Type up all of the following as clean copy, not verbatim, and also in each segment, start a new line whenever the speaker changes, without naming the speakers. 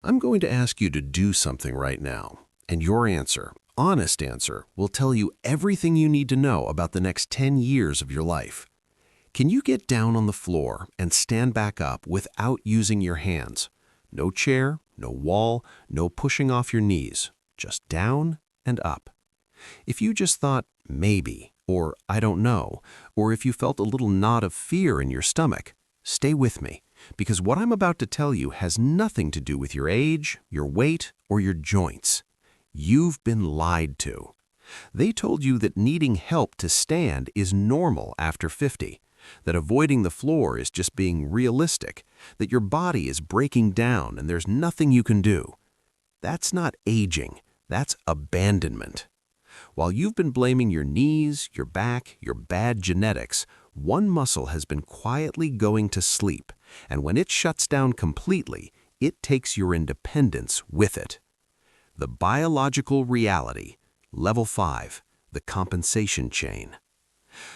I'm going to ask you to do something right now, and your answer, honest answer, will tell you everything you need to know about the next 10 years of your life. Can you get down on the floor and stand back up without using your hands? No chair, no wall, no pushing off your knees, just down and up. If you just thought, maybe, or I don't know, or if you felt a little knot of fear in your stomach, stay with me, because what I'm about to tell you has nothing to do with your age, your weight, or your joints. You've been lied to. They told you that needing help to stand is normal after 50, that avoiding the floor is just being realistic, that your body is breaking down and there's nothing you can do. That's not aging, that's abandonment. While you've been blaming your knees, your back, your bad genetics, one muscle has been quietly going to sleep, and when it shuts down completely, it takes your independence with it. The biological reality, level 5, the compensation chain.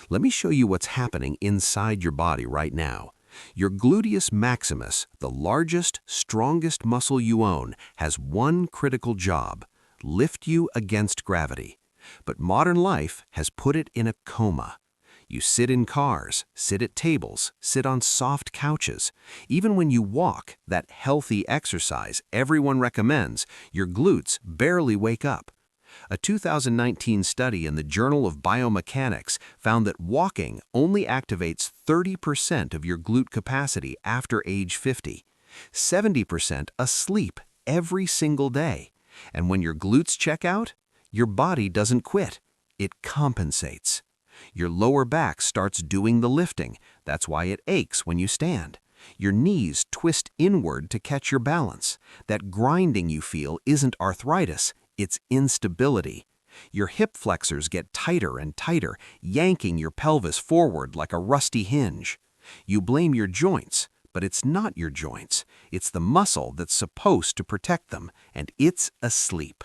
Let me show you what's happening inside your body right now. Your gluteus maximus, the largest, strongest muscle you own, has one critical job: lift you against gravity. But modern life has put it in a coma. You sit in cars, sit at tables, sit on soft couches. Even when you walk, that healthy exercise everyone recommends, your glutes barely wake up. A 2019 study in the Journal of Biomechanics found that walking only activates 30% of your glute capacity after age 50, 70% asleep every single day. And when your glutes check out, your body doesn't quit, it compensates. Your lower back starts doing the lifting, that's why it aches when you stand. Your knees twist inward to catch your balance. That grinding you feel isn't arthritis, it's instability. Your hip flexors get tighter and tighter, yanking your pelvis forward like a rusty hinge. You blame your joints, but it's not your joints. It's the muscle that's supposed to protect them, and it's asleep.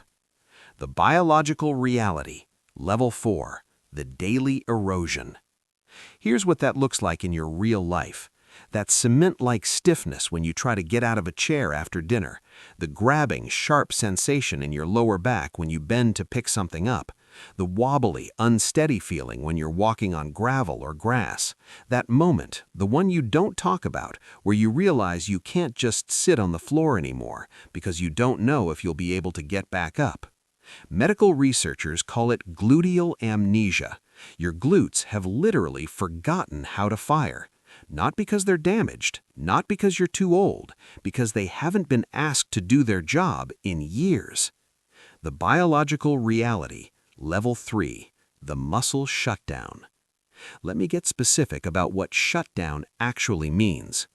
The biological reality, level 4, the daily erosion. Here's what that looks like in your real life. That cement-like stiffness when you try to get out of a chair after dinner, the grabbing, sharp sensation in your lower back when you bend to pick something up, the wobbly, unsteady feeling when you're walking on gravel or grass, that moment, the one you don't talk about, where you realize you can't just sit on the floor anymore because you don't know if you'll be able to get back up. Medical researchers call it gluteal amnesia. Your glutes have literally forgotten how to fire. Not because they're damaged, not because you're too old, because they haven't been asked to do their job in years. The biological reality, level 3, the muscle shutdown. Let me get specific about what shutdown actually means.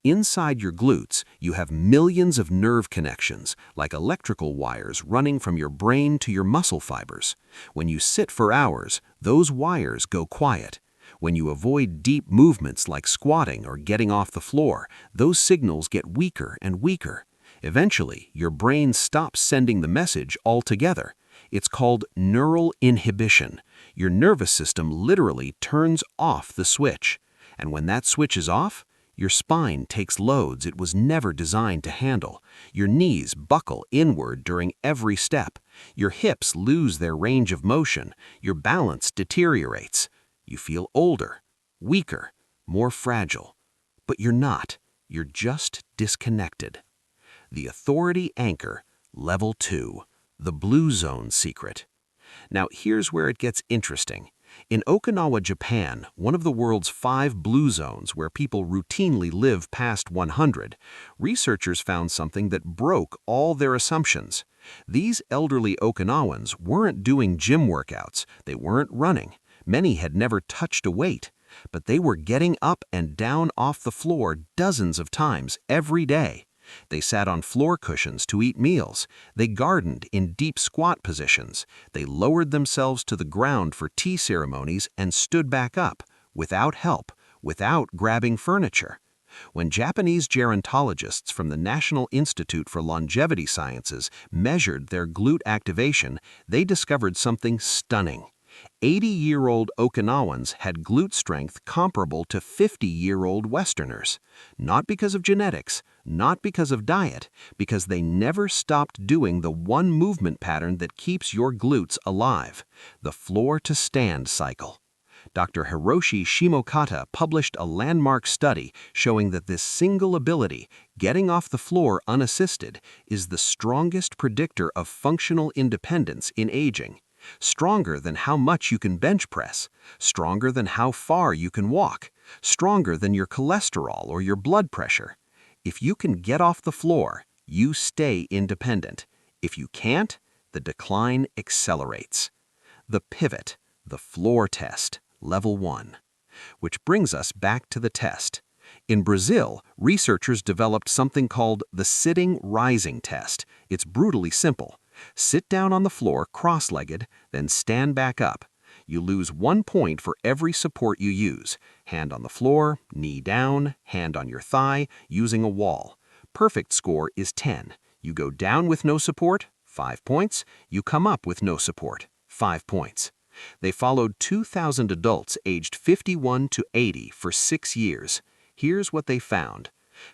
Inside your glutes, you have millions of nerve connections, like electrical wires running from your brain to your muscle fibers. When you sit for hours, those wires go quiet. When you avoid deep movements like squatting or getting off the floor, those signals get weaker and weaker. Eventually, your brain stops sending the message altogether. It's called neural inhibition. Your nervous system literally turns off the switch. And when that switch is off, your spine takes loads it was never designed to handle. Your knees buckle inward during every step. Your hips lose their range of motion. Your balance deteriorates. You feel older, weaker, more fragile. But you're not. You're just disconnected. The authority anchor, level 2, the blue zone secret. Now here's where it gets interesting. In Okinawa, Japan, one of the world's 5 blue zones where people routinely live past 100, researchers found something that broke all their assumptions. These elderly Okinawans weren't doing gym workouts, they weren't running. Many had never touched a weight, but they were getting up and down off the floor dozens of times every day. They sat on floor cushions to eat meals. They gardened in deep squat positions. They lowered themselves to the ground for tea ceremonies and stood back up, without help, without grabbing furniture. When Japanese gerontologists from the National Institute for Longevity Sciences measured their glute activation, they discovered something stunning. 80-year-old Okinawans had glute strength comparable to 50-year-old Westerners. Not because of genetics, not because of diet, because they never stopped doing the one movement pattern that keeps your glutes alive, the floor-to-stand cycle. Dr. Hiroshi Shimokata published a landmark study showing that this single ability, getting off the floor unassisted, is the strongest predictor of functional independence in aging. Stronger than how much you can bench press, stronger than how far you can walk, stronger than your cholesterol or your blood pressure. If you can get off the floor, you stay independent. If you can't, the decline accelerates. The pivot, the floor test, level 1. Which brings us back to the test. In Brazil, researchers developed something called the sitting-rising test. It's brutally simple. Sit down on the floor cross-legged, then stand back up. You lose 1 point for every support you use. Hand on the floor, knee down, hand on your thigh, using a wall. Perfect score is 10. You go down with no support, 5 points. You come up with no support, 5 points. They followed 2,000 adults aged 51 to 80 for 6 years. Here's what they found.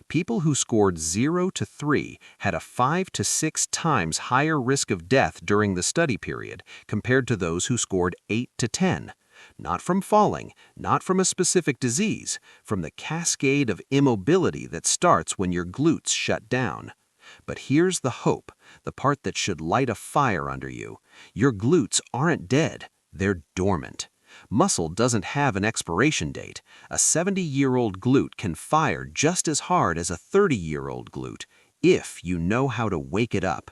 People who scored 0 to 3 had a 5 to 6 times higher risk of death during the study period compared to those who scored 8 to 10. Not from falling, not from a specific disease, from the cascade of immobility that starts when your glutes shut down. But here's the hope, the part that should light a fire under you. Your glutes aren't dead, they're dormant. Muscle doesn't have an expiration date. A 70-year-old glute can fire just as hard as a 30-year-old glute, if you know how to wake it up.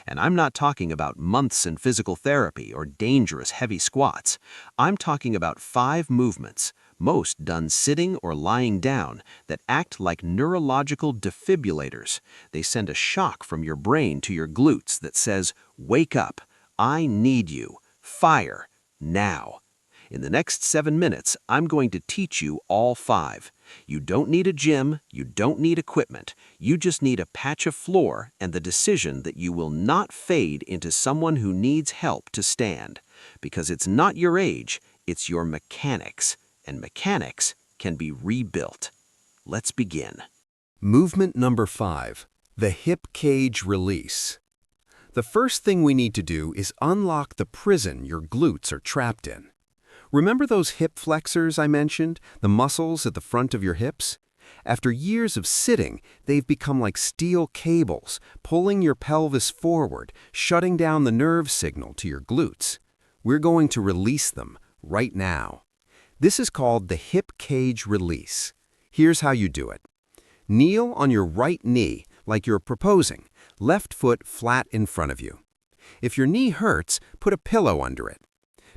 And I'm not talking about months in physical therapy or dangerous heavy squats. I'm talking about 5 movements, most done sitting or lying down, that act like neurological defibrillators. They send a shock from your brain to your glutes that says, "Wake up, I need you, fire, now." In the next 7 minutes, I'm going to teach you all 5. You don't need a gym, you don't need equipment. You just need a patch of floor and the decision that you will not fade into someone who needs help to stand. Because it's not your age, it's your mechanics. And mechanics can be rebuilt. Let's begin.
Movement number 5, the hip cage release. The first thing we need to do is unlock the prison your glutes are trapped in. Remember those hip flexors I mentioned, the muscles at the front of your hips? After years of sitting, they've become like steel cables, pulling your pelvis forward, shutting down the nerve signal to your glutes. We're going to release them right now. This is called the hip cage release. Here's how you do it. Kneel on your right knee like you're proposing, left foot flat in front of you. If your knee hurts, put a pillow under it.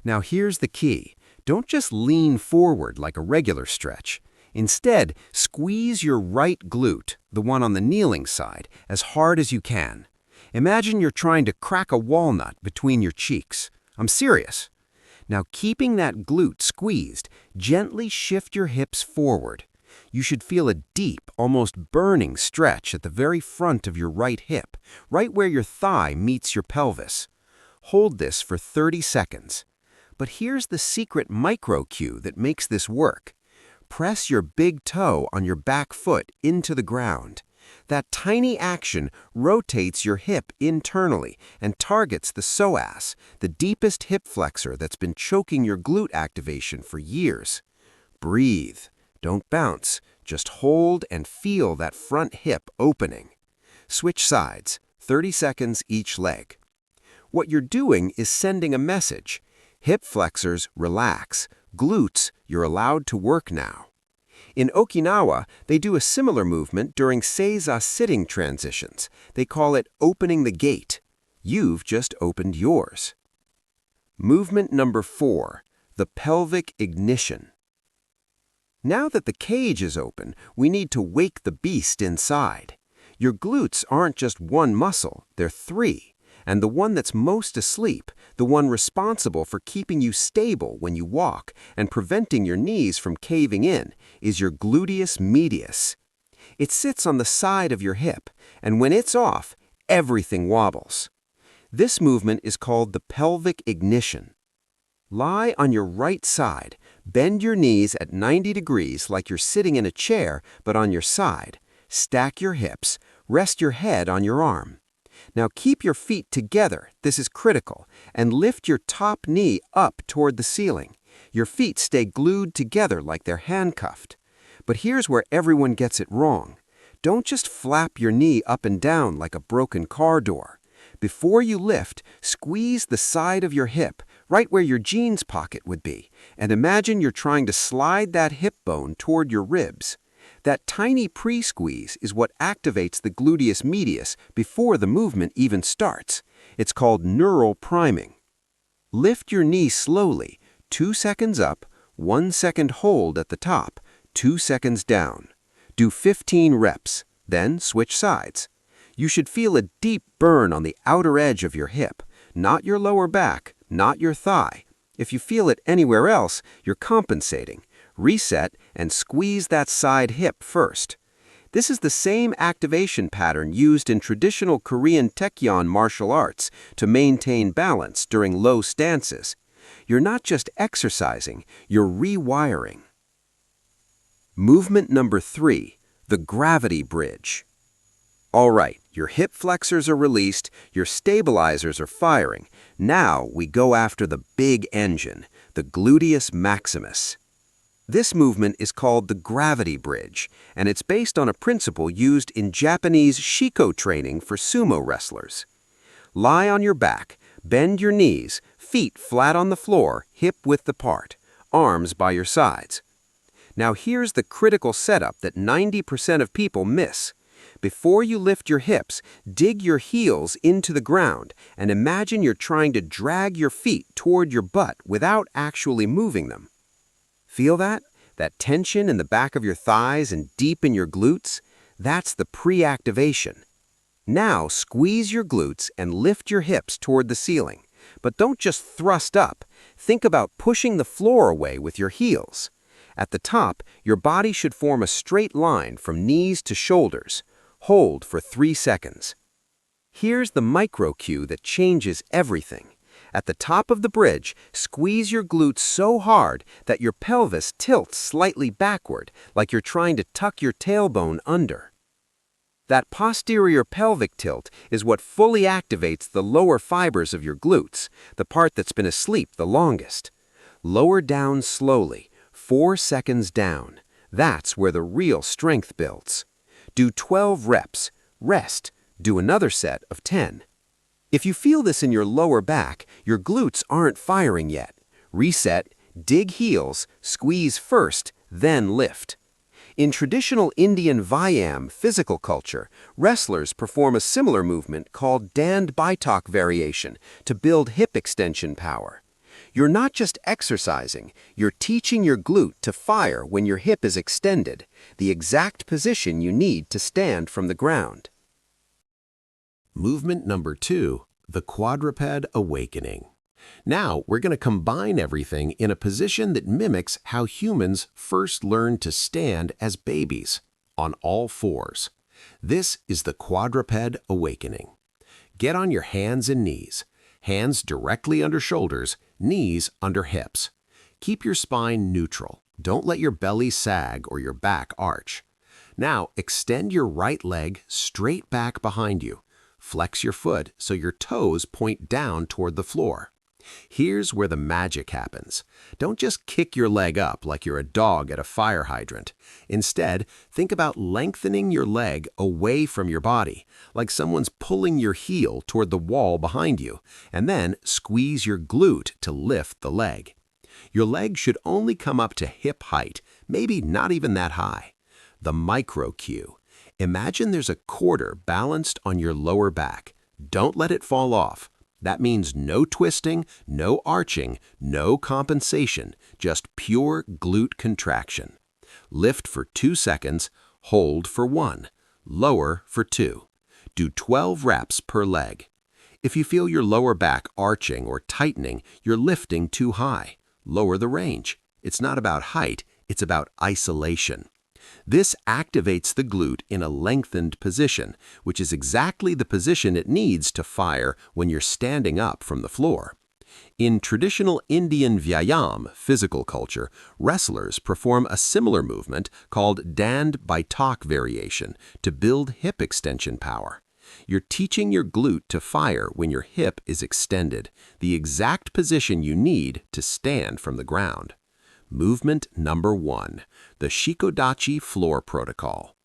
Now here's the key. Don't just lean forward like a regular stretch. Instead, squeeze your right glute, the one on the kneeling side, as hard as you can. Imagine you're trying to crack a walnut between your cheeks. I'm serious. Now, keeping that glute squeezed, gently shift your hips forward. You should feel a deep, almost burning stretch at the very front of your right hip, right where your thigh meets your pelvis. Hold this for 30 seconds. But here's the secret micro cue that makes this work. Press your big toe on your back foot into the ground. That tiny action rotates your hip internally and targets the psoas, the deepest hip flexor that's been choking your glute activation for years. Breathe. Don't bounce. Just hold and feel that front hip opening. Switch sides, 30 seconds each leg. What you're doing is sending a message. Hip flexors, relax. Glutes, you're allowed to work now. In Okinawa, they do a similar movement during seiza sitting transitions. They call it opening the gate. You've just opened yours. Movement number 4, the pelvic ignition. Now that the cage is open, we need to wake the beast inside. Your glutes aren't just one muscle, they're 3. And the one that's most asleep, the one responsible for keeping you stable when you walk and preventing your knees from caving in, is your gluteus medius. It sits on the side of your hip, and when it's off, everything wobbles. This movement is called the pelvic ignition. Lie on your right side. Bend your knees at 90 degrees like you're sitting in a chair, but on your side. Stack your hips. Rest your head on your arm. Now keep your feet together, this is critical, and lift your top knee up toward the ceiling. Your feet stay glued together like they're handcuffed. But here's where everyone gets it wrong. Don't just flap your knee up and down like a broken car door. Before you lift, squeeze the side of your hip, right where your jeans pocket would be, and imagine you're trying to slide that hip bone toward your ribs. That tiny pre-squeeze is what activates the gluteus medius before the movement even starts. It's called neural priming. Lift your knee slowly, 2 seconds up, 1 second hold at the top, 2 seconds down. Do 15 reps, then switch sides. You should feel a deep burn on the outer edge of your hip, not your lower back, not your thigh. If you feel it anywhere else, you're compensating. Reset and squeeze that side hip first. This is the same activation pattern used in traditional Korean Taekwondo martial arts to maintain balance during low stances. You're not just exercising, you're rewiring. Movement number 3, the gravity bridge. All right, your hip flexors are released, your stabilizers are firing. Now we go after the big engine, the gluteus maximus. This movement is called the gravity bridge, and it's based on a principle used in Japanese Shiko training for sumo wrestlers. Lie on your back, bend your knees, feet flat on the floor, hip width apart, arms by your sides. Now here's the critical setup that 90% of people miss. Before you lift your hips, dig your heels into the ground and imagine you're trying to drag your feet toward your butt without actually moving them. Feel that? That tension in the back of your thighs and deep in your glutes? That's the pre-activation. Now squeeze your glutes and lift your hips toward the ceiling. But don't just thrust up. Think about pushing the floor away with your heels. At the top, your body should form a straight line from knees to shoulders. Hold for 3 seconds. Here's the micro cue that changes everything. At the top of the bridge, squeeze your glutes so hard that your pelvis tilts slightly backward, like you're trying to tuck your tailbone under. That posterior pelvic tilt is what fully activates the lower fibers of your glutes, the part that's been asleep the longest. Lower down slowly, 4 seconds down. That's where the real strength builds. Do 12 reps. Rest. Do another set of 10. If you feel this in your lower back, your glutes aren't firing yet. Reset, dig heels, squeeze first, then lift. In traditional Indian Vyam physical culture, wrestlers perform a similar movement called Dand Baitak variation to build hip extension power. You're not just exercising, you're teaching your glute to fire when your hip is extended, the exact position you need to stand from the ground.
Movement number 2, the quadruped awakening. Now we're going to combine everything in a position that mimics how humans first learned to stand as babies, on all fours. This is the quadruped awakening. Get on your hands and knees. Hands directly under shoulders, knees under hips. Keep your spine neutral. Don't let your belly sag or your back arch. Now extend your right leg straight back behind you. Flex your foot so your toes point down toward the floor. Here's where the magic happens. Don't just kick your leg up like you're a dog at a fire hydrant. Instead, think about lengthening your leg away from your body, like someone's pulling your heel toward the wall behind you, and then squeeze your glute to lift the leg. Your leg should only come up to hip height, maybe not even that high. The micro cue. Imagine there's a quarter balanced on your lower back. Don't let it fall off. That means no twisting, no arching, no compensation, just pure glute contraction. Lift for 2 seconds, hold for 1, lower for 2. Do 12 reps per leg. If you feel your lower back arching or tightening, you're lifting too high. Lower the range. It's not about height, it's about isolation. This activates the glute in a lengthened position, which is exactly the position it needs to fire when you're standing up from the floor. In traditional Indian Vyayam physical culture, wrestlers perform a similar movement called Dand Baitak variation to build hip extension power. You're teaching your glute to fire when your hip is extended, the exact position you need to stand from the ground. Movement number 1, the Shikodachi floor protocol.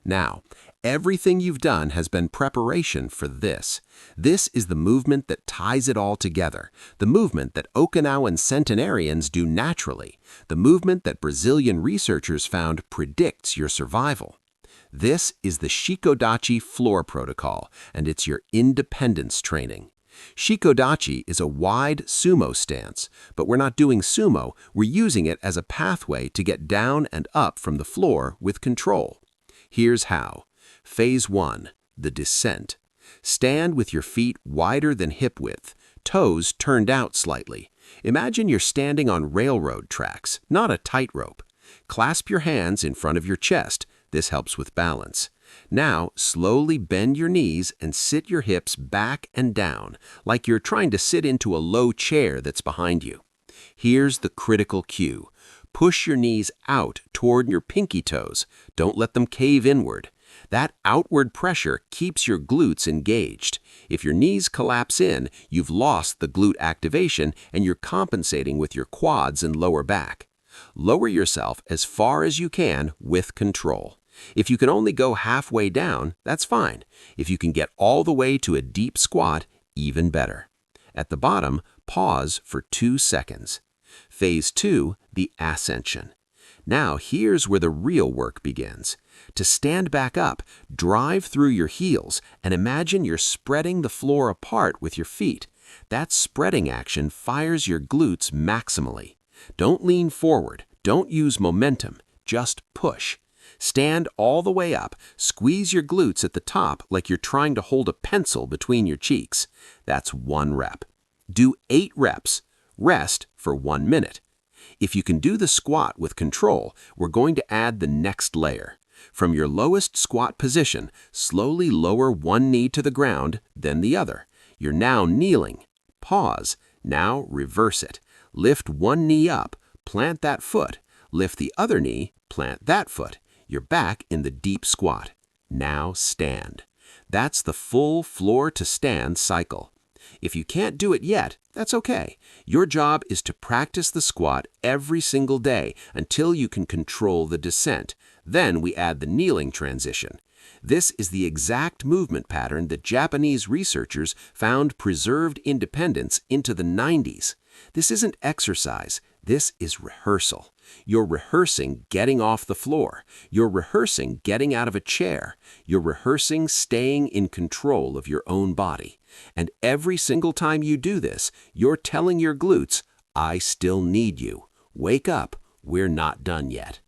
Now, everything you've done has been preparation for this. This is the movement that ties it all together, the movement that Okinawan centenarians do naturally, the movement that Brazilian researchers found predicts your survival. This is the Shikodachi floor protocol, and it's your independence training. Shikodachi is a wide sumo stance, but we're not doing sumo, we're using it as a pathway to get down and up from the floor with control. Here's how. Phase 1, the descent. Stand with your feet wider than hip width, toes turned out slightly. Imagine you're standing on railroad tracks, not a tightrope. Clasp your hands in front of your chest. This helps with balance. Now, slowly bend your knees and sit your hips back and down, like you're trying to sit into a low chair that's behind you. Here's the critical cue. Push your knees out toward your pinky toes. Don't let them cave inward. That outward pressure keeps your glutes engaged. If your knees collapse in, you've lost the glute activation and you're compensating with your quads and lower back. Lower yourself as far as you can with control. If you can only go halfway down, that's fine. If you can get all the way to a deep squat, even better. At the bottom, pause for 2 seconds. Phase 2, the ascension. Now here's where the real work begins. To stand back up, drive through your heels and imagine you're spreading the floor apart with your feet. That spreading action fires your glutes maximally. Don't lean forward, don't use momentum, just push. Stand all the way up, squeeze your glutes at the top like you're trying to hold a pencil between your cheeks. That's 1 rep. Do 8 reps. Rest for 1 minute. If you can do the squat with control, we're going to add the next layer. From your lowest squat position, slowly lower one knee to the ground, then the other. You're now kneeling. Pause. Now reverse it. Lift one knee up, plant that foot. Lift the other knee, plant that foot. You're back in the deep squat. Now stand. That's the full floor to stand cycle. If you can't do it yet, that's okay. Your job is to practice the squat every single day until you can control the descent. Then we add the kneeling transition. This is the exact movement pattern that Japanese researchers found preserved independence into the 90s. This isn't exercise, this is rehearsal. You're rehearsing getting off the floor. You're rehearsing getting out of a chair. You're rehearsing staying in control of your own body. And every single time you do this, you're telling your glutes, I still need you. Wake up, we're not done yet.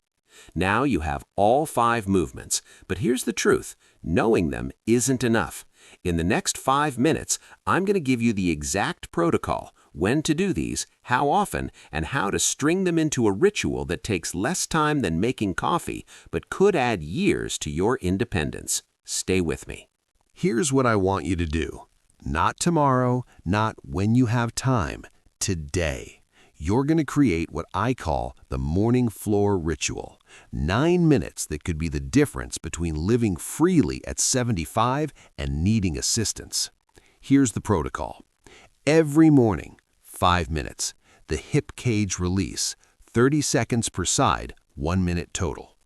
Now you have all 5 movements, but here's the truth. Knowing them isn't enough. In the next 5 minutes, I'm going to give you the exact protocol, when to do these, how often, and how to string them into a ritual that takes less time than making coffee, but could add years to your independence. Stay with me.
Here's what I want you to do. Not tomorrow, not when you have time. Today. You're going to create what I call the morning floor ritual. 9 minutes that could be the difference between living freely at 75 and needing assistance. Here's the protocol. Every morning, 5 minutes. The hip cage release, 30 seconds per side, 1 minute total.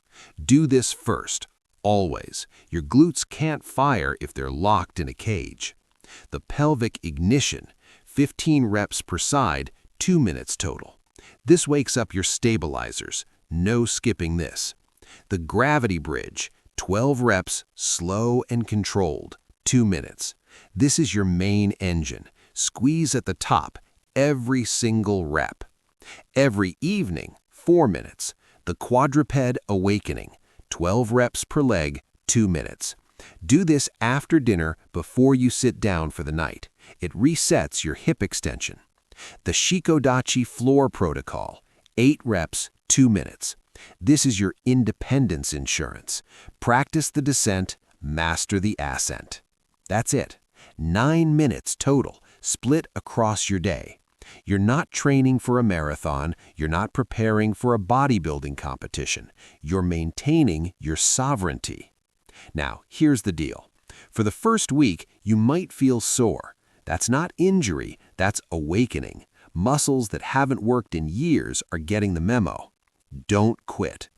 Do this first, always. Your glutes can't fire if they're locked in a cage. The pelvic ignition, 15 reps per side, 2 minutes total. This wakes up your stabilizers. No skipping this. The gravity bridge, 12 reps, slow and controlled, 2 minutes. This is your main engine. Squeeze at the top, every single rep. Every evening, 4 minutes. The quadruped awakening, 12 reps per leg, 2 minutes. Do this after dinner before you sit down for the night. It resets your hip extension. The Shikodachi floor protocol, 8 reps, 2 minutes. This is your independence insurance. Practice the descent, master the ascent. That's it. 9 minutes total, split across your day.
You're not training for a marathon, you're not preparing for a bodybuilding competition. You're maintaining your sovereignty. Now, here's the deal. For the first week, you might feel sore. That's not injury, that's awakening. Muscles that haven't worked in years are getting the memo. Don't quit.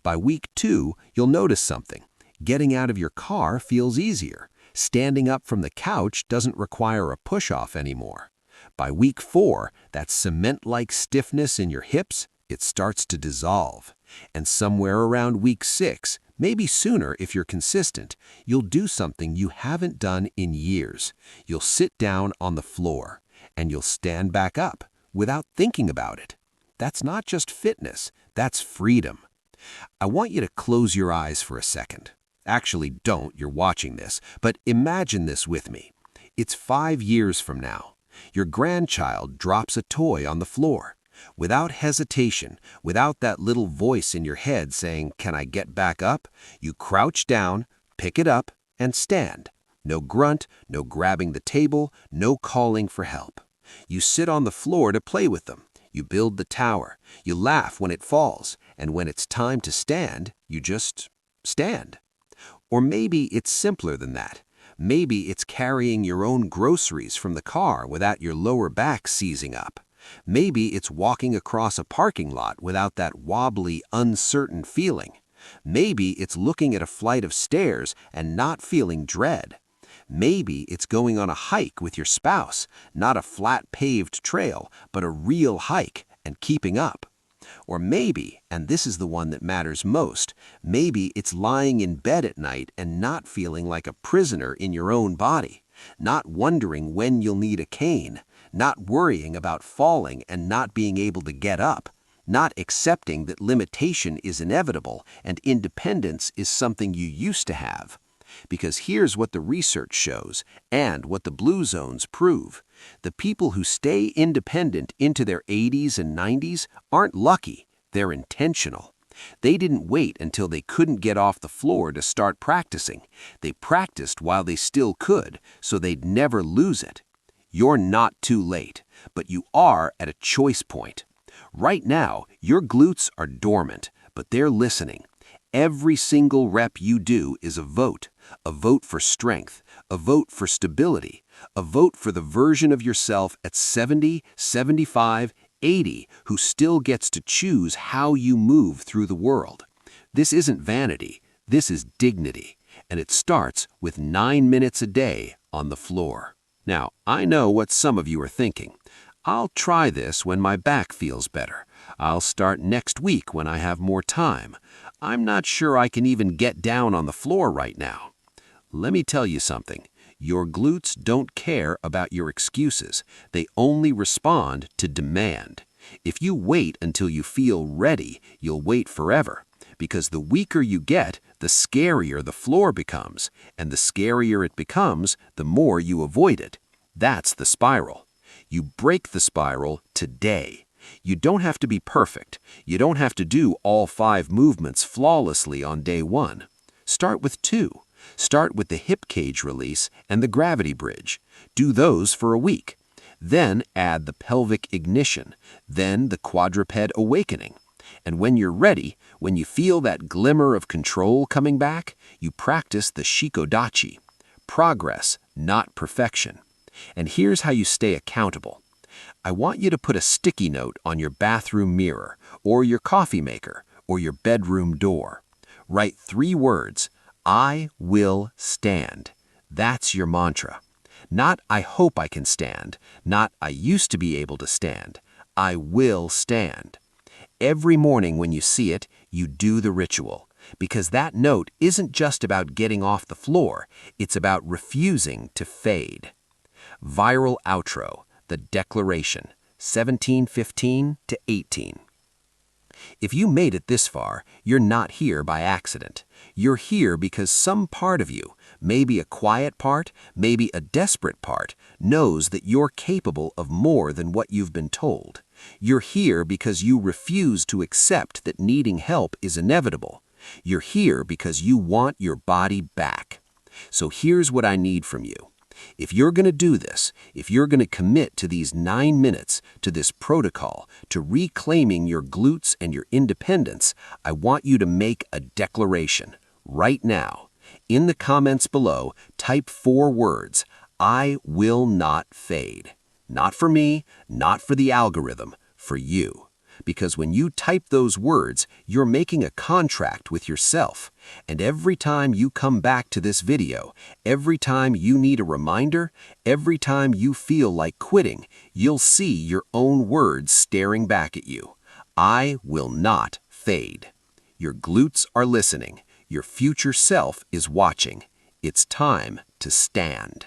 By week 2, you'll notice something. Getting out of your car feels easier. Standing up from the couch doesn't require a push-off anymore. By week 4, that cement-like stiffness in your hips, it starts to dissolve. And somewhere around week 6, maybe sooner if you're consistent, you'll do something you haven't done in years. You'll sit down on the floor, and you'll stand back up without thinking about it. That's not just fitness, that's freedom. I want you to close your eyes for a second. Actually, don't, you're watching this, but imagine this with me. It's 5 years from now. Your grandchild drops a toy on the floor. Without hesitation, without that little voice in your head saying, "Can I get back up?" you crouch down, pick it up, and stand. No grunt, no grabbing the table, no calling for help. You sit on the floor to play with them. You build the tower. You laugh when it falls, and when it's time to stand, you just stand. Or maybe it's simpler than that. Maybe it's carrying your own groceries from the car without your lower back seizing up. Maybe it's walking across a parking lot without that wobbly, uncertain feeling. Maybe it's looking at a flight of stairs and not feeling dread. Maybe it's going on a hike with your spouse, not a flat paved trail, but a real hike, and keeping up. Or maybe, and this is the one that matters most, maybe it's lying in bed at night and not feeling like a prisoner in your own body, not wondering when you'll need a cane, not worrying about falling and not being able to get up, not accepting that limitation is inevitable and independence is something you used to have. Because here's what the research shows and what the blue zones prove. The people who stay independent into their 80s and 90s aren't lucky, they're intentional. They didn't wait until they couldn't get off the floor to start practicing. They practiced while they still could, so they'd never lose it. You're not too late, but you are at a choice point. Right now, your glutes are dormant, but they're listening. Every single rep you do is a vote for strength, a vote for stability, a vote for the version of yourself at 70, 75, 80 who still gets to choose how you move through the world. This isn't vanity, this is dignity, and it starts with 9 minutes a day on the floor. Now, I know what some of you are thinking. I'll try this when my back feels better. I'll start next week when I have more time. I'm not sure I can even get down on the floor right now. Let me tell you something. Your glutes don't care about your excuses. They only respond to demand. If you wait until you feel ready, you'll wait forever. Because the weaker you get, the scarier the floor becomes. And the scarier it becomes, the more you avoid it. That's the spiral. You break the spiral today. You don't have to be perfect. You don't have to do all 5 movements flawlessly on day 1. Start with 2. Start with the hip cage release and the gravity bridge. Do those for a week. Then add the pelvic ignition, then the quadruped awakening. And when you're ready, when you feel that glimmer of control coming back, you practice the shikodachi. Progress, not perfection. And here's how you stay accountable. I want you to put a sticky note on your bathroom mirror, or your coffee maker, or your bedroom door. Write 3 words, I will stand. That's your mantra. Not I hope I can stand, not I used to be able to stand. I will stand. Every morning when you see it, you do the ritual. Because that note isn't just about getting off the floor, it's about refusing to fade. Viral outro, the declaration, 1715 to 18. If you made it this far, you're not here by accident. You're here because some part of you, maybe a quiet part, maybe a desperate part, knows that you're capable of more than what you've been told. You're here because you refuse to accept that needing help is inevitable. You're here because you want your body back. So here's what I need from you. If you're going to do this, if you're going to commit to these 9 minutes, to this protocol, to reclaiming your glutes and your independence, I want you to make a declaration right now. In the comments below, type 4 words: I will not fade. Not for me, not for the algorithm, for you. Because when you type those words, you're making a contract with yourself. And every time you come back to this video, every time you need a reminder, every time you feel like quitting, you'll see your own words staring back at you. I will not fade. Your glutes are listening. Your future self is watching. It's time to stand.